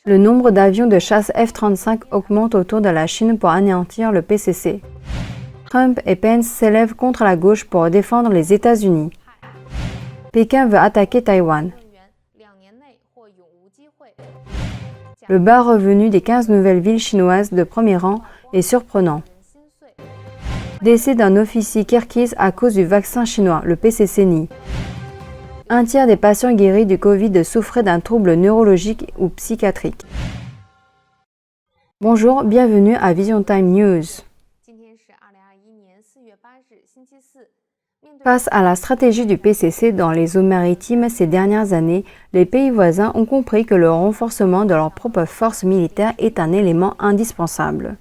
Le nombre d'avions de chasse F-35 augmente autour de la Chine pour anéantir le PCC. Trump et Pence s'élèvent contre la gauche pour défendre les États-Unis. Pékin veut attaquer Taïwan. Le bas revenu des 15 nouvelles villes chinoises de premier rang est surprenant. Décès d'un officier kirghize à cause du vaccin chinois, le PCC nie. Un tiers des patients guéris du Covid souffraient d'un trouble neurologique ou psychiatrique. Bonjour, bienvenue à Vision Time News. Face à la stratégie du PCC dans les eaux maritimes ces dernières années, les pays voisins ont compris que le renforcement de leurs propres forces militaires est un élément indispensable.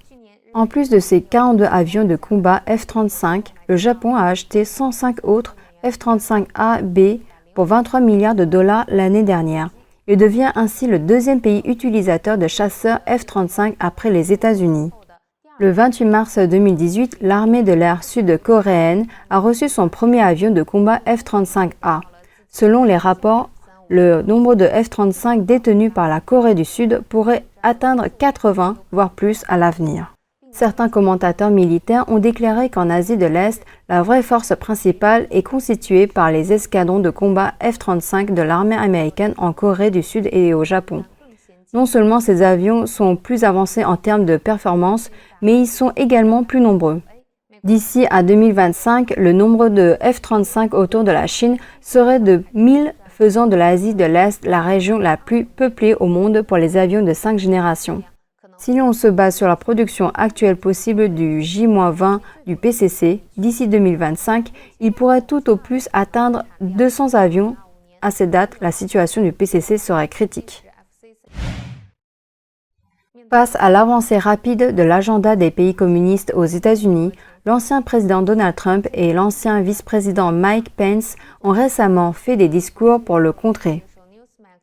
En plus de ses 42 avions de combat F-35, le Japon a acheté 105 autres F-35A/B pour 23 milliards de dollars l'année dernière. Il devient ainsi le deuxième pays utilisateur de chasseurs F-35 après les États-Unis. Le 28 mars 2018, l'armée de l'air sud-coréenne a reçu son premier avion de combat F-35A. Selon les rapports, le nombre de F-35 détenus par la Corée du Sud pourrait atteindre 80, voire plus à l'avenir. Certains commentateurs militaires ont déclaré qu'en Asie de l'Est, la vraie force principale est constituée par les escadrons de combat F-35 de l'armée américaine en Corée du Sud et au Japon. Non seulement ces avions sont plus avancés en termes de performance, mais ils sont également plus nombreux. D'ici à 2025, le nombre de F-35 autour de la Chine serait de 1000, faisant de l'Asie de l'Est la région la plus peuplée au monde pour les avions de 5 générations. Si l'on se base sur la production actuelle possible du J-20 du PCC, d'ici 2025, il pourrait tout au plus atteindre 200 avions. À cette date, la situation du PCC serait critique. Face à l'avancée rapide de l'agenda des pays communistes aux États-Unis, l'ancien président Donald Trump et l'ancien vice-président Mike Pence ont récemment fait des discours pour le contrer.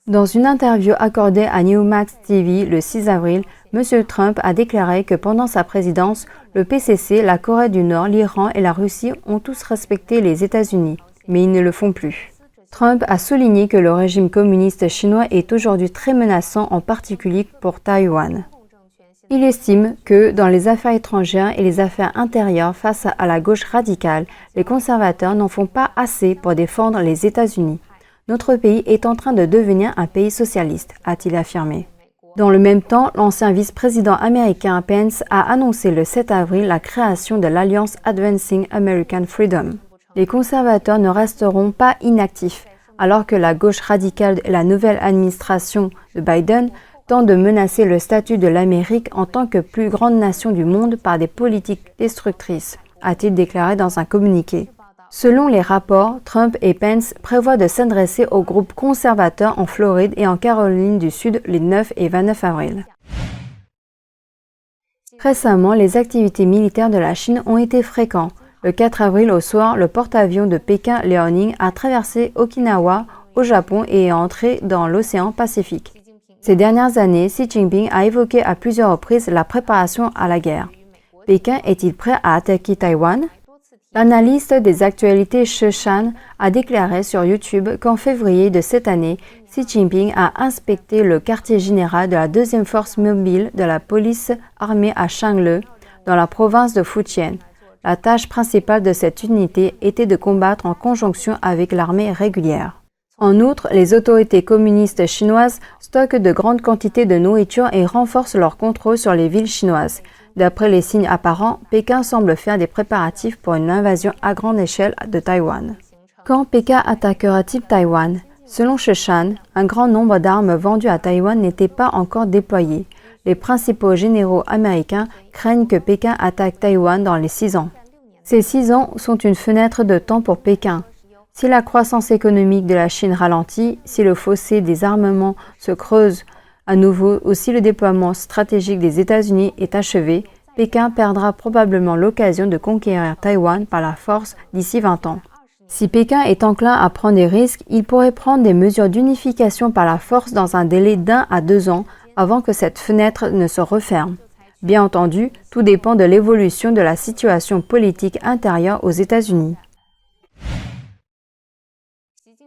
Dans une interview accordée à Newsmax TV le 6 avril, M. Trump a déclaré que pendant sa présidence, le PCC, la Corée du Nord, l'Iran et la Russie ont tous respecté les États-Unis, mais ils ne le font plus. Trump a souligné que le régime communiste chinois est aujourd'hui très menaçant, en particulier pour Taïwan. Il estime que, dans les affaires étrangères et les affaires intérieures face à la gauche radicale, les conservateurs n'en font pas assez pour défendre les États-Unis. Notre pays est en train de devenir un pays socialiste, a-t-il affirmé. Dans le même temps, l'ancien vice-président américain Pence a annoncé le 7 avril la création de l'Alliance Advancing American Freedom. Les conservateurs ne resteront pas inactifs, alors que la gauche radicale et la nouvelle administration de Biden tentent de menacer le statut de l'Amérique en tant que plus grande nation du monde par des politiques destructrices, a-t-il déclaré dans un communiqué. Selon les rapports, Trump et Pence prévoient de s'adresser aux groupes conservateurs en Floride et en Caroline du Sud les 9 et 29 avril. Récemment, les activités militaires de la Chine ont été fréquentes. Le 4 avril au soir, le porte-avions de Pékin Liaoning a traversé Okinawa au Japon et est entré dans l'océan Pacifique. Ces dernières années, Xi Jinping a évoqué à plusieurs reprises la préparation à la guerre. Pékin est-il prêt à attaquer Taïwan? L'analyste des actualités She Shan a déclaré sur YouTube qu'en février de cette année, Xi Jinping a inspecté le quartier général de la deuxième force mobile de la police armée à Changle, dans la province de Fujian. La tâche principale de cette unité était de combattre en conjonction avec l'armée régulière. En outre, les autorités communistes chinoises stockent de grandes quantités de nourriture et renforcent leur contrôle sur les villes chinoises. D'après les signes apparents, Pékin semble faire des préparatifs pour une invasion à grande échelle de Taïwan. Quand Pékin attaquera-t-il Taïwan? Selon She Shan, un grand nombre d'armes vendues à Taïwan n'étaient pas encore déployées. Les principaux généraux américains craignent que Pékin attaque Taïwan dans les 6 ans. Ces 6 ans sont une fenêtre de temps pour Pékin. Si la croissance économique de la Chine ralentit, si le fossé des armements se creuse à nouveau ou si le déploiement stratégique des États-Unis est achevé, Pékin perdra probablement l'occasion de conquérir Taïwan par la force d'ici 20 ans. Si Pékin est enclin à prendre des risques, il pourrait prendre des mesures d'unification par la force dans un délai d'1 à 2 ans avant que cette fenêtre ne se referme. Bien entendu, tout dépend de l'évolution de la situation politique intérieure aux États-Unis.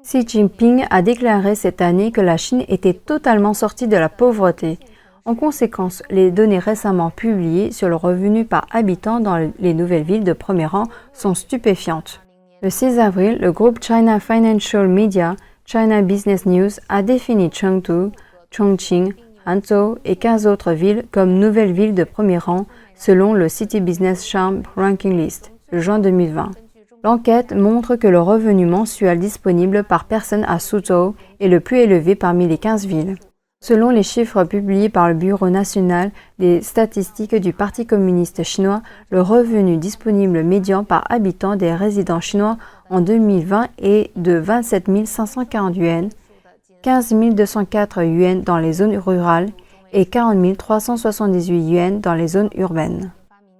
Xi Jinping a déclaré cette année que la Chine était totalement sortie de la pauvreté. En conséquence, les données récemment publiées sur le revenu par habitant dans les nouvelles villes de premier rang sont stupéfiantes. Le 6 avril, le groupe China Financial Media, China Business News a défini Chengdu, Chongqing, Hangzhou et 15 autres villes comme nouvelles villes de premier rang selon le City Business Charm Ranking List, de juin 2020. L'enquête montre que le revenu mensuel disponible par personne à Suzhou est le plus élevé parmi les 15 villes. Selon les chiffres publiés par le Bureau national des statistiques du Parti communiste chinois, le revenu disponible médian par habitant des résidents chinois en 2020 est de 27 540 yuan, 15 204 yuan dans les zones rurales et 40 378 yuan dans les zones urbaines.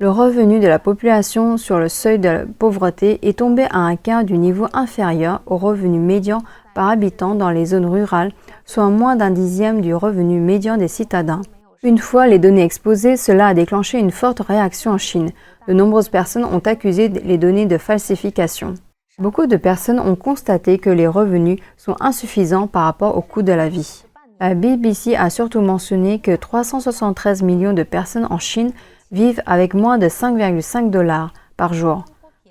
Le revenu de la population sur le seuil de pauvreté est tombé à un quart du niveau inférieur au revenu médian par habitant dans les zones rurales, soit moins d'un dixième du revenu médian des citadins. Une fois les données exposées, cela a déclenché une forte réaction en Chine. De nombreuses personnes ont accusé les données de falsification. Beaucoup de personnes ont constaté que les revenus sont insuffisants par rapport au coût de la vie. La BBC a surtout mentionné que 373 millions de personnes en Chine vivent avec moins de 5,5 $ par jour,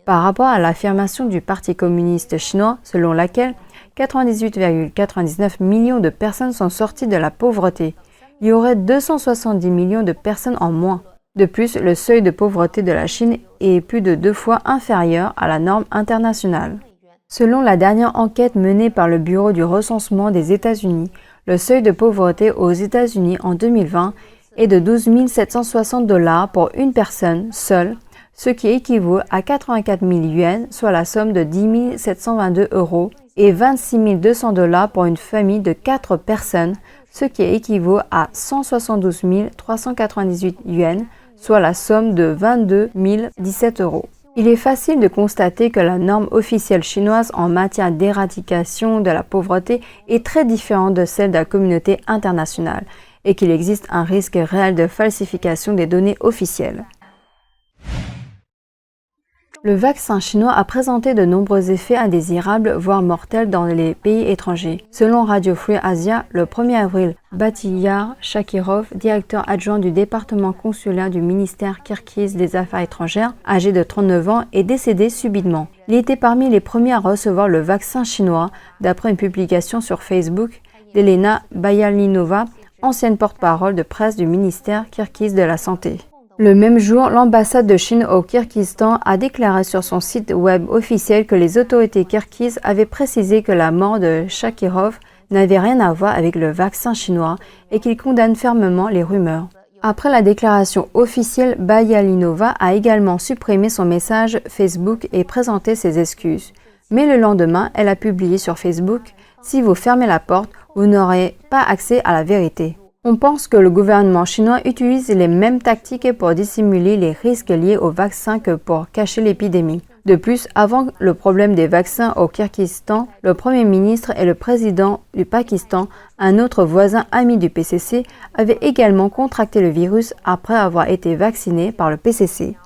par rapport à l'affirmation du Parti communiste chinois selon laquelle 98,99 millions de personnes sont sorties de la pauvreté. Il y aurait 270 millions de personnes en moins. De plus, le seuil de pauvreté de la Chine est plus de 2 fois inférieur à la norme internationale. Selon la dernière enquête menée par le Bureau du recensement des États-Unis, le seuil de pauvreté aux États-Unis en 2020 est de 12 760 $ pour une personne seule, ce qui équivaut à 84 000 yuan, soit la somme de 10 722 €, et 26 200 $ pour une famille de 4 personnes, ce qui équivaut à 172 398 yuan, soit la somme de 22 017 €. Il est facile de constater que la norme officielle chinoise en matière d'éradication de la pauvreté est très différente de celle de la communauté internationale et qu'il existe un risque réel de falsification des données officielles. Le vaccin chinois a présenté de nombreux effets indésirables, voire mortels dans les pays étrangers. Selon Radio Free Asia, le 1er avril, Batiyar Shakirov, directeur adjoint du département consulaire du ministère kirghize des Affaires étrangères, âgé de 39 ans, est décédé subitement. Il était parmi les premiers à recevoir le vaccin chinois, d'après une publication sur Facebook d'Elena Bayalinova, ancienne porte-parole de presse du ministère kirghize de la Santé. Le même jour, l'ambassade de Chine au Kirghizistan a déclaré sur son site web officiel que les autorités kirghizes avaient précisé que la mort de Shakirov n'avait rien à voir avec le vaccin chinois et qu'ils condamnent fermement les rumeurs. Après la déclaration officielle, Bayalinova a également supprimé son message Facebook et présenté ses excuses. Mais le lendemain, elle a publié sur Facebook « Si vous fermez la porte, vous n'aurez pas accès à la vérité ». On pense que le gouvernement chinois utilise les mêmes tactiques pour dissimuler les risques liés au vaccin que pour cacher l'épidémie. De plus, avant le problème des vaccins au Kirghizistan, le Premier ministre et le président du Pakistan, un autre voisin ami du PCC, avaient également contracté le virus après avoir été vaccinés par le PCC.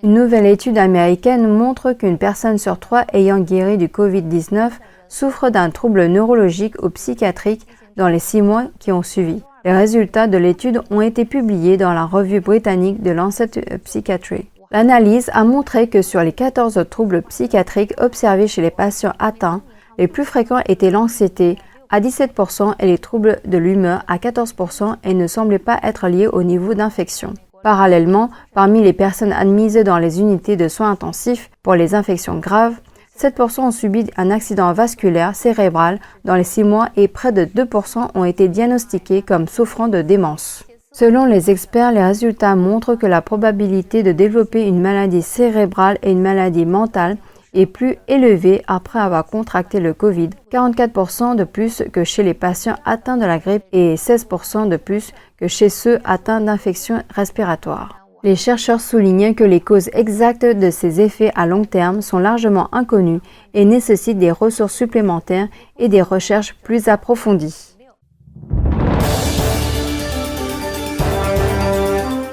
Une nouvelle étude américaine montre qu'une personne sur 3 ayant guéri du Covid-19 souffre d'un trouble neurologique ou psychiatrique dans les 6 mois qui ont suivi. Les résultats de l'étude ont été publiés dans la revue britannique de Lancet Psychiatry. L'analyse a montré que sur les 14 troubles psychiatriques observés chez les patients atteints, les plus fréquents étaient l'anxiété à 17% et les troubles de l'humeur à 14% et ne semblaient pas être liés au niveau d'infection. Parallèlement, parmi les personnes admises dans les unités de soins intensifs pour les infections graves, 7% ont subi un accident vasculaire cérébral dans les 6 mois et près de 2% ont été diagnostiqués comme souffrant de démence. Selon les experts, les résultats montrent que la probabilité de développer une maladie cérébrale et une maladie mentale est plus élevée après avoir contracté le Covid, 44% de plus que chez les patients atteints de la grippe et 16% de plus que chez ceux atteints d'infections respiratoires. Les chercheurs soulignent que les causes exactes de ces effets à long terme sont largement inconnues et nécessitent des ressources supplémentaires et des recherches plus approfondies.